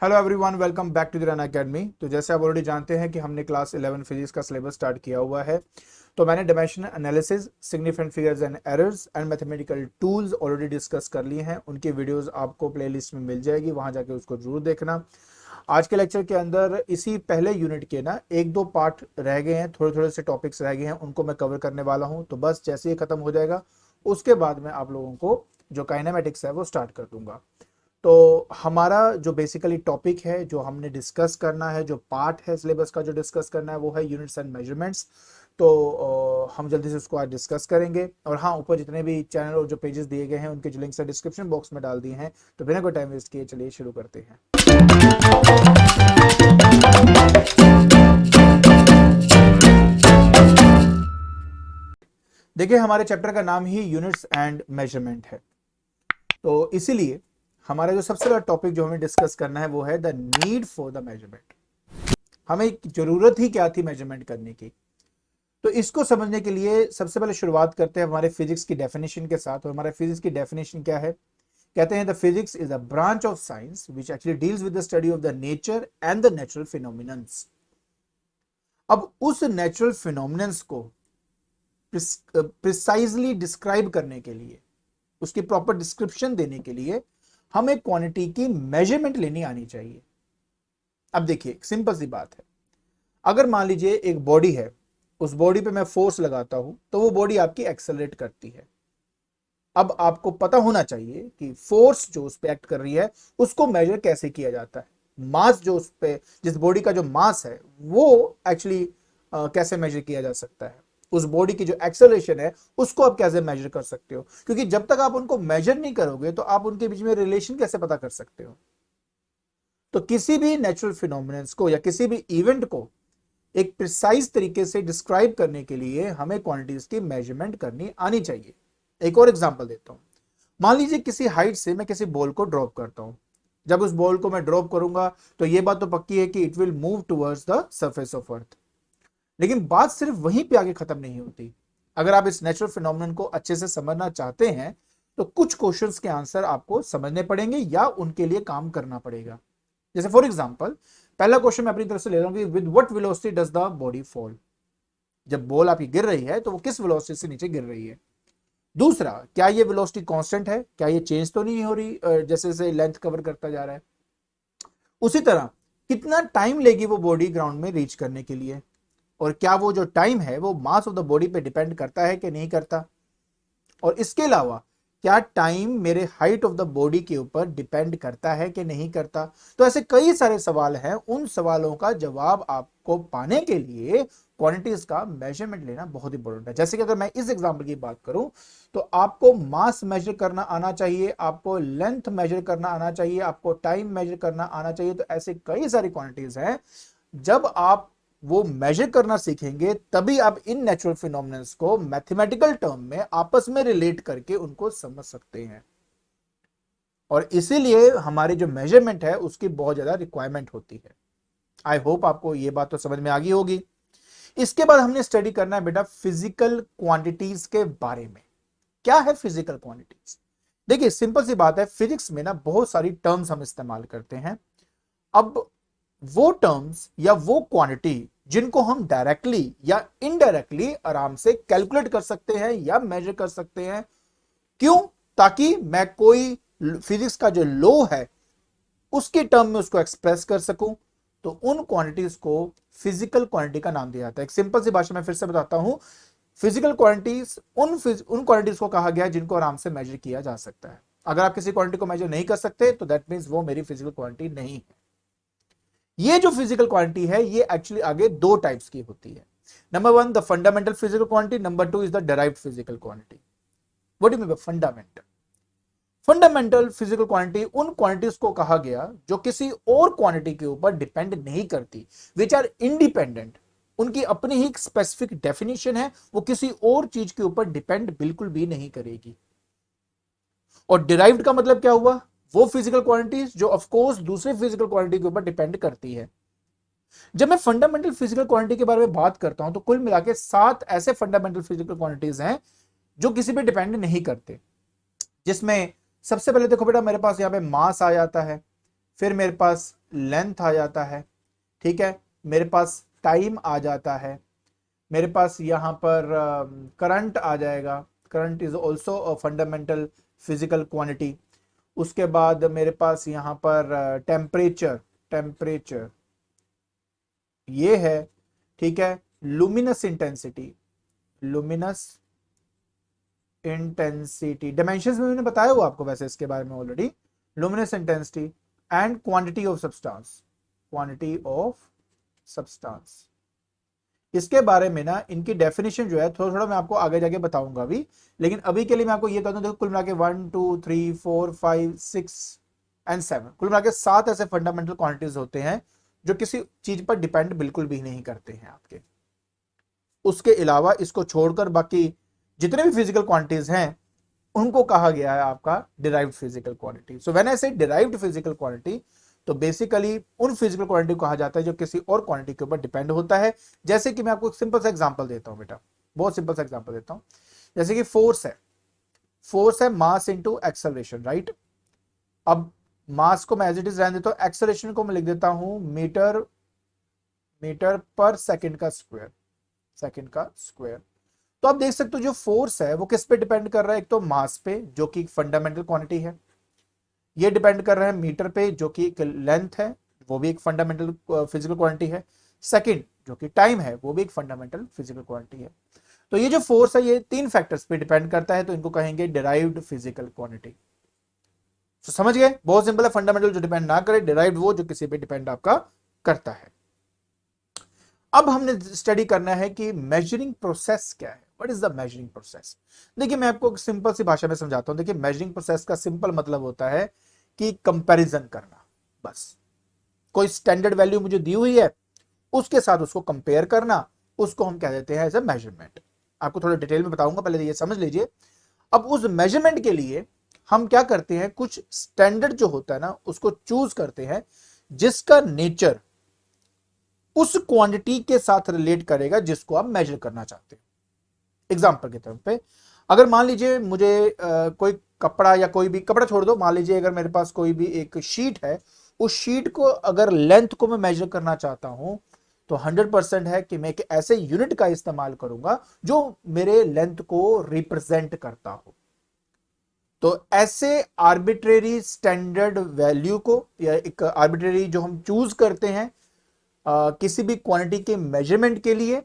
Hello everyone, welcome back to the run academy. तो जैसे आप ऑलरेडी जानते हैं कि हमने क्लास 11 फिजिक्स का सिलेबस स्टार्ट किया हुआ है। तो मैंने dimensional analysis, significant figures and errors and mathematical tools already discuss कर लिए हैं। उनकी वीडियोस आपको प्लेलिस्ट में मिल जाएगी, वहां जाके उसको जरूर देखना। आज के लेक्चर के अंदर इसी पहले यूनिट के ना एक दो पार्ट रह गए हैं, थोड़े थोड़े से टॉपिक्स रह गए हैं, उनको मैं कवर करने वाला हूं। तो बस जैसे ही खत्म हो जाएगा उसके बाद मैं आप लोगों को जो काइनेमेटिक्स है वो स्टार्ट कर दूंगा। तो हमारा जो बेसिकली टॉपिक है, जो हमने डिस्कस करना है, जो पार्ट है सिलेबस का जो डिस्कस करना है, वो है यूनिट्स एंड मेजरमेंट्स। तो हम जल्दी से उसको आज डिस्कस करेंगे। और हाँ, ऊपर जितने भी चैनल और जो पेजेस दिए गए हैं उनके जो लिंक्स है डिस्क्रिप्शन बॉक्स में डाल दिए हैं। तो बिना कोई टाइम वेस्ट किए चलिए शुरू करते हैं। देखिए, हमारे चैप्टर का नाम ही यूनिट्स एंड मेजरमेंट है। तो इसीलिए हमारा जो सबसे बड़ा टॉपिक जो हमें डिस्कस करना है वो है the need for the measurement. हमें जरूरत ही क्या थी मेजरमेंट करने की। तो इसको समझने के लिए सबसे पहले शुरुआत करते हैं हमारे फिजिक्स की डेफिनेशन के साथ। और हमारे फिजिक्स की डेफिनेशन क्या है? कहते हैं the physics is a branch of science which actually deals with the study of the nature and the natural phenomenons. अब उस नेचुरल फिनोमिनन्स को प्रिसाइजली डिस्क्राइब करने के लिए, उसकी प्रॉपर डिस्क्रिप्शन देने के लिए हमें क्वांटिटी की मेजरमेंट लेनी आनी चाहिए। अब देखिए, सिंपल सी बात है। अगर मान लीजिए एक बॉडी है, उस बॉडी पे मैं फोर्स लगाता हूं तो वो बॉडी आपकी एक्सेलरेट करती है। अब आपको पता होना चाहिए कि फोर्स जो उस पे एक्ट कर रही है उसको मेजर कैसे किया जाता है। मास जो उस पे, जिस बॉडी का जो मास है वो एक्चुअली कैसे मेजर किया जा सकता है। उस बॉडी की जो एक्सेलरेशन है उसको आप कैसे मेजर कर सकते हो, क्योंकि जब तक आप उनको मेजर नहीं करोगे तो आप उनके बीच में रिलेशन कैसे पता कर सकते हो। तो किसी भी नेचुरल फिनोमिनन्स को या किसी भी इवेंट को एक प्रिसाइज तरीके से डिस्क्राइब करने के लिए हमें क्वांटिटीज की मेजरमेंट करनी आनी चाहिए। एक और एग्जांपल देता हूं। मान लीजिए किसी हाइट से मैं किसी बॉल को ड्रॉप करता हूं। जब उस बॉल को मैं ड्रॉप करूंगा तो यह बात तो पक्की है कि it will move towards the surface of earth. लेकिन बात सिर्फ वहीं पे आगे खत्म नहीं होती। अगर आप इस नेचुरल फिनोमिनन को अच्छे से समझना चाहते हैं तो कुछ क्वेश्चंस के आंसर आपको समझने पड़ेंगे या उनके लिए काम करना पड़ेगा। जैसे फॉर एग्जांपल, पहला क्वेश्चन मैं अपनी तरफ से ले रहा हूं कि with what velocity does the body fall. जब बॉल आपकी गिर रही है तो वो किस वेलोसिटी से नीचे गिर रही है। दूसरा, क्या ये वेलोसिटी कांस्टेंट है, क्या ये चेंज तो नहीं हो रही जैसे जैसे लेंथ कवर करता जा रहा है। उसी तरह कितना टाइम लेगी वो बॉडी ग्राउंड में रीच करने के लिए, और क्या वो जो टाइम है वो मास ऑफ द बॉडी पे डिपेंड करता है कि नहीं करता। और इसके अलावा क्या टाइम मेरे हाइट ऑफ द बॉडी के ऊपर डिपेंड करता है कि नहीं करता। तो ऐसे कई सारे सवाल हैं। उन सवालों का जवाब आपको पाने के लिए क्वांटिटीज का मेजरमेंट लेना बहुत इंपॉर्टेंट है। जैसे कि अगर मैं इस एग्जांपल की बात करूं तो आपको मास मेजर करना आना चाहिए, आपको लेंथ मेजर करना आना चाहिए, आपको टाइम मेजर करना आना चाहिए। तो ऐसे कई सारी क्वांटिटीज हैं। जब आप वो मेजर करना सीखेंगे तभी आप इन नेचुरल फिनोमिनन्स को मैथमेटिकल टर्म में आपस में रिलेट करके उनको समझ सकते हैं। और इसीलिए हमारी जो मेजरमेंट है उसकी बहुत ज्यादा रिक्वायरमेंट होती है। आई होप आपको ये बात तो समझ में आ गई होगी। इसके बाद हमने स्टडी करना है बेटा फिजिकल क्वांटिटीज के बारे में। क्या है फिजिकल क्वांटिटीज? देखिए, सिंपल सी बात है, फिजिक्स में ना बहुत सारी टर्म्स हम इस्तेमाल करते हैं। अब वो टर्म्स या वो क्वांटिटी जिनको हम डायरेक्टली या इनडायरेक्टली आराम से कैलकुलेट कर सकते हैं या मेजर कर सकते हैं। क्यों? ताकि मैं कोई फिजिक्स का जो लॉ है उसके टर्म में उसको एक्सप्रेस कर सकूं। तो उन क्वांटिटीज को फिजिकल क्वांटिटी का नाम दिया जाता है। एक सिंपल सी भाषा में फिर से बताता हूं। फिजिकल क्वांटिटीज उन क्वांटिटीज को कहा गया है जिनको आराम से मेजर किया जा सकता है। अगर आप किसी क्वांटिटी को मेजर नहीं कर सकते तो दैट मींस वो मेरी फिजिकल क्वांटिटी नहीं है। ये जो फिजिकल क्वांटिटी है ये एक्चुअली आगे दो टाइप्स की होती है। Number one, the fundamental physical quantity. Number two is the derived physical quantity. What do you mean by fundamental? Fundamental physical quantity उन क्वांटिटीज को कहा गया जो किसी और क्वांटिटी के ऊपर डिपेंड नहीं करती, विच आर इंडिपेंडेंट। उनकी अपनी ही स्पेसिफिक डेफिनेशन है, वो किसी और चीज के ऊपर डिपेंड बिल्कुल भी नहीं करेगी। और डिराइव्ड का मतलब क्या हुआ? वो फिजिकल क्वांटिटीज जो ऑफ कोर्स दूसरे फिजिकल क्वांटिटी के ऊपर डिपेंड करती है। जब मैं फंडामेंटल फिजिकल क्वांटिटी के बारे में बात करता हूं तो कुल मिला के 7 ऐसे फंडामेंटल फिजिकल क्वांटिटीज हैं जो किसी पे डिपेंड नहीं करते। जिसमें सबसे पहले देखो बेटा, मेरे पास यहां पे मास आ जाता है, फिर मेरे पास लेंथ आ जाता है, ठीक है, मेरे पास टाइम आ जाता है, मेरे पास यहाँ पर करंट आ जाएगा, current is also a fundamental physical quantity. उसके बाद मेरे पास यहाँ पर टेम्परेचर, टेम्परेचर ये है, ठीक है, luminous intensity, luminous intensity dimensions में मैंने बताया हुआ आपको वैसे इसके बारे में already, luminous intensity and quantity of substance, quantity of substance. इसके बारे में ना इनकी डेफिनेशन जो है थोड़ा थोड़ा मैं आपको आगे जाके बताऊंगा अभी, लेकिन अभी के लिए मैं आपको ये कहता हूं, देखो कुल मिला के 1 2 3 4 5 6 एंड 7, कुल मिला के 7 ऐसे फंडामेंटल क्वांटिटीज होते हैं जो किसी चीज पर डिपेंड बिल्कुल भी नहीं करते हैं आपके। उसके अलावा इसको छोड़कर बाकी जितने भी फिजिकल क्वांटिटीज हैं उनको कहा गया है आपका derived physical quantity. So when I से डिराइव्ड फिजिकल क्वांटिटी, तो बेसिकली उन फिजिकल क्वांटिटी को कहा जाता है जो किसी और क्वांटिटी के ऊपर डिपेंड होता है। जैसे कि मैं आपको एक सिंपल सा एग्जांपल देता हूं बेटा, बहुत सिंपल सा एग्जांपल देता हूं। जैसे कि फोर्स है, फोर्स है मास इनटू एक्सेलरेशन, राइट। अब मास को मैं एज इट इज रहने देता हूं, एक्सेलरेशन को मैं लिख देता हूं मीटर, मीटर पर सेकंड का स्क्वायर, सेकंड का स्क्वायर। तो आप देख सकते हो जो फोर्स है वो किस पे डिपेंड कर रहा है, एक तो मास पे जो कि फंडामेंटल क्वांटिटी है, ये डिपेंड कर रहा है मीटर पे जो कि लेंथ है, वो भी एक फंडामेंटल फिजिकल क्वांटिटी है। सेकंड जो कि टाइम है वो भी एक फंडामेंटल फिजिकल क्वांटिटी है। तो ये जो फोर्स है ये 3 फैक्टर्स पे डिपेंड करता है, तो इनको कहेंगे डिराइव्ड फिजिकल क्वांटिटी। तो समझ गए, बहुत सिंपल है, फंडामेंटल जो डिपेंड ना करे, डिराइव्ड वो जो किसी पे डिपेंड आपका करता है। अब हमने स्टडी करना है कि मेजरिंग प्रोसेस क्या है, what is the measuring process. देखिए मैं आपको सिंपल सी भाषा में समझाता हूं। देखिए मेजरिंग प्रोसेस का सिंपल मतलब होता है कि कंपैरिजन करना, बस। कोई स्टैंडर्ड वैल्यू मुझे दी हुई है, उसके साथ उसको कंपेयर करना, उसको हम कह देते हैं एज अ मेजरमेंट। आपको थोड़ा डिटेल में बताऊंगा, पहले ये समझ लीजिए। अब उस मेजरमेंट के लिए हम क्या करते हैं, कुछ स्टैंडर्ड जो होता है ना उसको चूज करते हैं जिसका नेचर उस क्वांटिटी के साथ रिलेट करेगा जिसको आप मेजर करना चाहते हैं। एग्जांपल के तौर पे अगर मान लीजिए मुझे कोई कपड़ा, या कोई भी कपड़ा छोड़ दो, मान लीजिए अगर मेरे पास कोई भी एक शीट है, उस शीट को अगर लेंथ को मैं मेजर करना चाहता हूं तो 100% है कि मैं एक ऐसे यूनिट का इस्तेमाल करूंगा जो मेरे लेंथ को रिप्रेजेंट करता हो। तो ऐसे आर्बिट्रेरी स्टैंडर्ड वैल्यू को, या एक आर्बिट्रेरी जो हम चूज करते हैं किसी भी क्वांटिटी के मेजरमेंट के लिए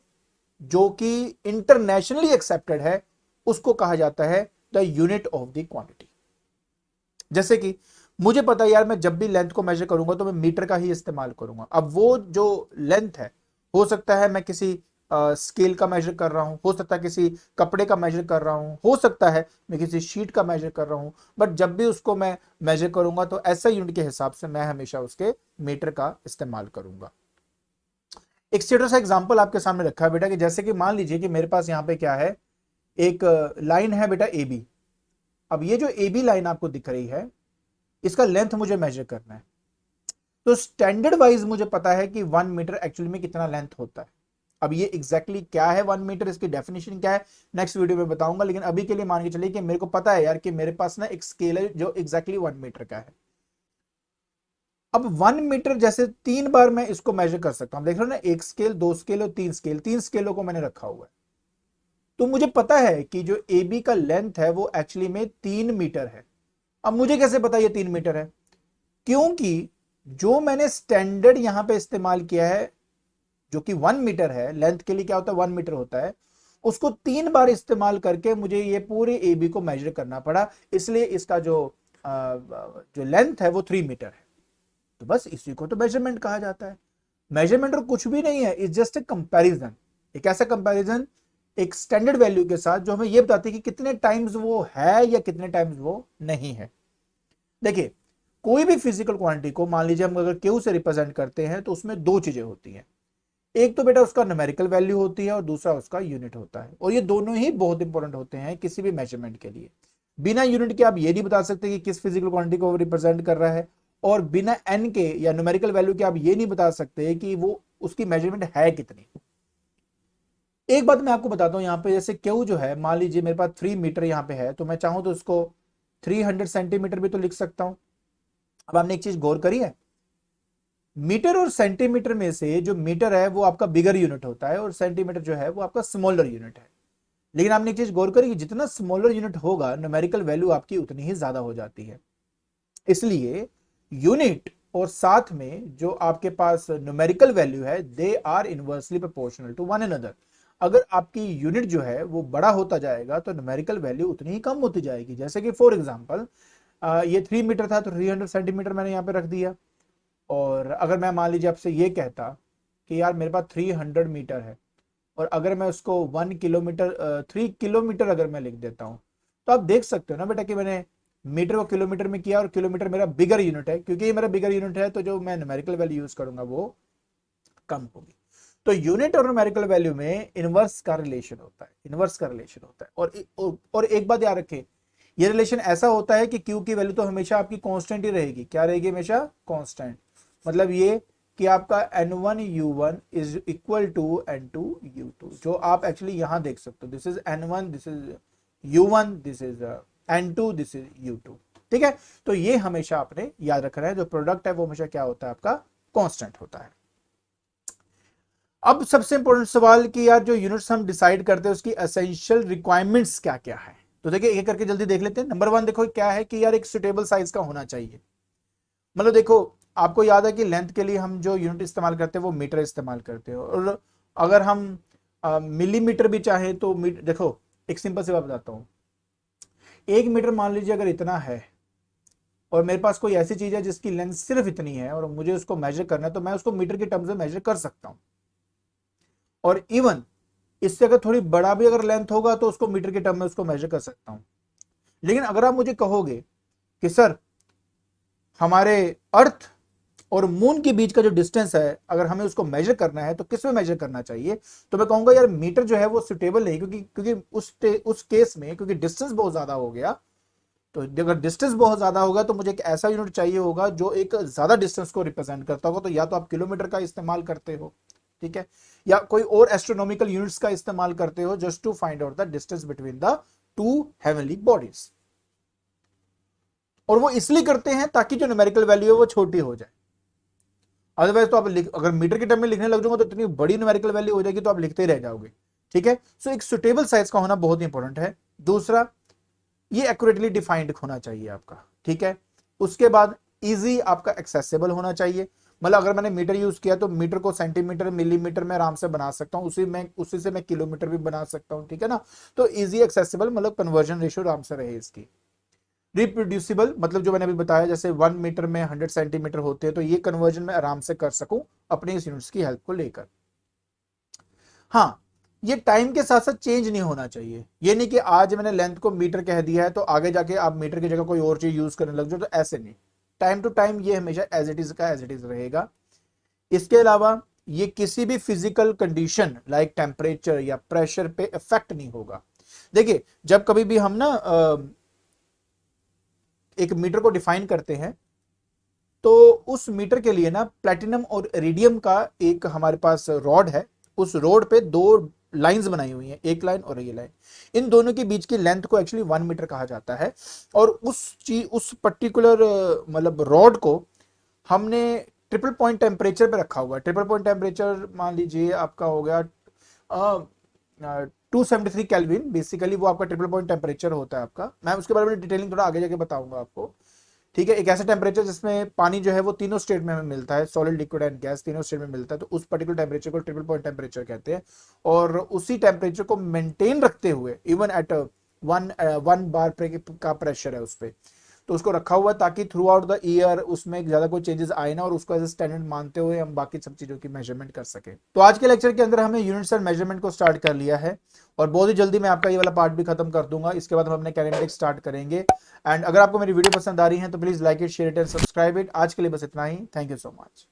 जो कि इंटरनेशनली एक्सेप्टेड है, उसको कहा जाता है the unit of the quantity. जैसे कि मुझे पता है यार मैं जब भी लेंथ को मेजर करूंगा तो मैं मीटर का ही इस्तेमाल करूंगा। अब वो जो लेंथ है, हो सकता है मैं किसी स्केल का मेजर कर रहा हूं, हो सकता है किसी कपड़े का मेजर कर रहा हूं, हो सकता है मैं किसी शीट का मेजर कर रहा हूं, बट जब भी उसको मैं मेजर करूंगा तो ऐसा यूनिट के हिसाब से मैं हमेशा उसके मीटर का इस्तेमाल करूंगा। एक छोटा सा एग्जांपल आपके सामने रखा है बेटा, कि जैसे कि मान लीजिए कि मेरे पास यहाँ पे क्या है, एक लाइन है बेटा ए बी। अब ये जो ए बी लाइन आपको दिख रही है, इसका लेंथ मुझे मेजर करना है। तो स्टैंडर्ड वाइज मुझे पता है कि 1 मीटर एक्चुअली में कितना लेंथ होता है। अब ये एग्जैक्टली क्या है 1 मीटर, इसकी डेफिनेशन क्या है नेक्स्ट वीडियो में बताऊंगा, लेकिन अभी के लिए मान के चलिए कि मेरे को पता है यार कि मेरे पास ना एक स्केल है जो एग्जैक्टली 1 मीटर का है। अब 1 मीटर जैसे 3 बार मैं इसको मेजर कर सकता हूं, देख रहे हो ना, एक स्केल, 2 स्केल और 3 स्केल, 3 स्केलों को मैंने रखा हुआ है। तो मुझे पता है कि जो ए बी का लेंथ है वो एक्चुअली में 3 मीटर है। अब मुझे कैसे पता ये 3 मीटर है, क्योंकि जो मैंने स्टैंडर्ड यहां पे इस्तेमाल किया है जो कि 1 मीटर है, लेंथ के लिए क्या होता है 1 मीटर होता है, उसको 3 बार इस्तेमाल करके मुझे ये पूरे ए बी को मेजर करना पड़ा, इसलिए इसका जो लेंथ है वो 3 मीटर है। तो बस इसी को तो मेजरमेंट कहा जाता है। मेजरमेंट और कुछ भी नहीं है, इट्स जस्ट ए कंपैरिजन। एक ऐसा कंपैरिजन एक स्टैंडर्ड वैल्यू के साथ जो हमें यह बताती है कि कितने टाइम्स वो है या कितने टाइम्स वो नहीं है। देखिए कोई भी फिजिकल क्वांटिटी को मान लीजिए हम अगर क्यू से रिप्रेजेंट करते हैं तो उसमें 2 चीजें होती हैं, एक तो बेटा उसका न्यूमेरिकल वैल्यू होती है और दूसरा उसका यूनिट होता है, और ये दोनों ही बहुत इंपॉर्टेंट होते हैं किसी भी मेजरमेंट के लिए। बिना यूनिट के आप ये नहीं बता सकते कि किस फिजिकल क्वांटिटी को रिप्रेजेंट कर रहा है, और बिना एन के या न्यूमेरिकल वैल्यू के आप ये नहीं बता सकते कि वो उसकी मेजरमेंट है कितनी। एक बात मैं आपको बताता हूं, यहाँ पे जैसे क्यू जो है, मान लीजिए मेरे पास 3 मीटर यहाँ पे है, तो मैं चाहूं तो उसको 300 सेंटीमीटर भी तो लिख सकता हूं। अब आपने एक चीज गौर करी है, मीटर और सेंटीमीटर में से जो मीटर है वो आपका बिगर यूनिट होता है और सेंटीमीटर जो है वो आपका स्मॉलर यूनिट है। लेकिन आपने एक चीज गौर करी कि जितना स्मॉलर यूनिट होगा न्यूमेरिकल वैल्यू आपकी उतनी ही ज्यादा हो जाती है। इसलिए यूनिट और साथ में जो आपके पास न्यूमेरिकल वैल्यू है they are inversely proportional to one another. अगर आपकी यूनिट जो है वो बड़ा होता जाएगा तो न्यूमेरिकल वैल्यू उतनी ही कम होती जाएगी। जैसे कि फॉर एग्जांपल ये 3 मीटर था तो 300 सेंटीमीटर मैंने यहाँ पे रख दिया। और अगर मैं मान लीजिए आपसे ये कहता कि यार मेरे पास 300 मीटर है और अगर मैं उसको 1 किलोमीटर 3 किलोमीटर अगर मैं लिख देता हूँ, तो आप देख सकते हो ना बेटा कि मैंने मीटर को किलोमीटर में किया और किलोमीटर मेरा बिगर यूनिट है। क्योंकि ये मेरा बिगर यूनिट है तो जो मैं न्यूमेरिकल वैल्यू यूज करूंगा वो कम होगी। तो यूनिट और न्यूमेरिकल वैल्यू में इनवर्स का रिलेशन होता है, इनवर्स का रिलेशन होता है। और एक बात याद रखें, ये रिलेशन ऐसा होता है कि क्यू की वैल्यू तो हमेशा आपकी कांस्टेंट ही रहेगी। क्या रहेगी? हमेशा कांस्टेंट। मतलब ये कि आपका N1U1 is equal to N2U2, जो आप एक्चुअली यहां देख सकते हो। This is N1, this is U1, this is N2, this is U2। ठीक है, तो ये हमेशा आपने याद रखना है, जो प्रोडक्ट है वो हमेशा क्या होता है? आपका कांस्टेंट होता है। अब सबसे इंपॉर्टेंट सवाल कि यार जो यूनिट्स हम डिसाइड करते हैं उसकी एसेंशियल रिक्वायरमेंट्स क्या क्या है। तो देखिए एक करके जल्दी देख लेते हैं। नंबर 1 देखो क्या है कि यार एक सुटेबल साइज का होना चाहिए। मतलब देखो आपको याद है कि लेंथ के लिए हम जो यूनिट इस्तेमाल करते हैं वो मीटर इस्तेमाल करते हैं। और अगर हम मिलीमीटर भी चाहे तो देखो एक सिंपल सी बात बताता हूँ। 1 मीटर मान लीजिए अगर इतना है और मेरे पास कोई ऐसी चीज है जिसकी लेंथ सिर्फ इतनी है और मुझे उसको मेजर करना है, तो मैं उसको मीटर के टर्म्स में मेजर कर सकता हूँ। और इवन इससे अगर थोड़ी बड़ा भी अगर लेंथ होगा तो उसको मीटर के टर्म में उसको मेजर कर सकता हूं। लेकिन अगर आप मुझे कहोगे कि सर हमारे अर्थ और मून के बीच का जो डिस्टेंस है अगर हमें उसको मेजर करना है तो किस में मेजर करना चाहिए, तो मैं कहूंगा यार मीटर जो है वो सुटेबल नहीं। क्योंकि उस केस में क्योंकि डिस्टेंस बहुत ज्यादा हो गया, तो अगर डिस्टेंस बहुत ज्यादा होगा तो मुझे एक ऐसा यूनिट चाहिए होगा जो एक ज्यादा डिस्टेंस को रिप्रेजेंट करता होगा। तो या तो आप किलोमीटर का इस्तेमाल करते हो, ठीक है, या कोई और एस्ट्रोनॉमिकल यूनिट्स का इस्तेमाल करते हो just to find out the distance between the two heavenly bodies. और वो इसलिए करते हैं ताकि जो न्यूमेरिकल वैल्यू है वो छोटी हो जाए। अदरवाइज तो आप अगर मीटर के टर्म में लिखने लग जाओगे तो इतनी बड़ी न्यूमेरिकल वैल्यू हो जाएगी तो आप लिखते ही रह जाओगे। ठीक है, सो एक सुटेबल साइज का होना बहुत इंपॉर्टेंट है। दूसरा, ये एक्यूरेटली डिफाइंड होना चाहिए आपका। ठीक है, उसके बाद इजी आपका एक्सेसिबल होना चाहिए। मतलब अगर मैंने मीटर यूज किया तो मीटर को सेंटीमीटर मिलीमीटर में आराम से बना सकता हूं, उसी से मैं किलोमीटर भी बना सकता हूं। ठीक है ना, तो इजी एक्सेसिबल मतलब कन्वर्जन रेशियो आराम से रहे इसकी। रिप्रोड्यूसिबल मतलब जो मैंने अभी बताया जैसे 1 मीटर में 100 सेंटीमीटर होते हैं, तो ये कन्वर्जन मैं आराम से कर सकूं अपनी इस यूनिट्स की हेल्प को लेकर। हाँ, ये टाइम के साथ साथ चेंज नहीं होना चाहिए। ये नहीं कि आज मैंने लेंथ को मीटर कह दिया है तो आगे जाके आप मीटर की जगह कोई और चीज यूज करने लग जाओ, तो ऐसे नहीं। टाइम टू टाइम ये हमेशा एज इट इज का एज इट इज रहेगा। इसके अलावा ये किसी भी फिजिकल कंडीशन लाइक टेम्परेचर या प्रेशर पे इफेक्ट नहीं होगा। देखिए जब कभी भी हम ना एक मीटर को डिफाइन करते हैं तो उस मीटर के लिए ना प्लेटिनम और इरिडियम का एक हमारे पास रॉड है। उस रोड पे दो लाइंस बनाई हुई हैं, एक लाइन और ये लाइन। इन दोनों के बीच की लेंथ को एक्चुअली 1 मीटर कहा जाता है। और उस पर्टिकुलर मतलब रॉड को हमने ट्रिपल पॉइंट टेम्परेचर पे रखा हुआ है। ट्रिपल पॉइंट टेम्परेचर मान लीजिए आपका हो गया 273 केल्विन। बेसिकली वो आपका ट्रिपल पॉइंट टेम्परेचर होता है आपका। मैं उसके बारे में डिटेलिंग थोड़ा आगे जाके बताऊंगा आपको। ठीक है, एक ऐसा टेम्परेचर जिसमें पानी जो है वो तीनों स्टेट में हमें मिलता है, सॉलिड लिक्विड एंड गैस तीनों स्टेट में मिलता है। तो उस पर्टिकुलर टेम्परेचर को ट्रिपल पॉइंट टेम्परेचर कहते हैं। और उसी टेम्परेचर को मेंटेन रखते हुए इवन एट 1 बार का प्रेशर है उस पर, तो उसको रखा हुआ ताकि थ्रू आउट द ईयर उसमें ज्यादा कोई चेंजेस आए ना, और उसको एज स्टैंडर्ड मानते हुए हम बाकी सब चीजों की मेजरमेंट कर सके। तो आज के लेक्चर के अंदर हमने यूनिट्स एंड मेजरमेंट को स्टार्ट कर लिया है और बहुत ही जल्दी मैं आपका ये वाला पार्ट भी खत्म कर दूंगा। इसके बाद हम अपने कैलेंडर स्टार्ट करेंगे। एंड अगर आपको मेरी वीडियो पसंद आ रही है तो please like it, share it and subscribe it. आज के लिए बस इतना ही। Thank you so much.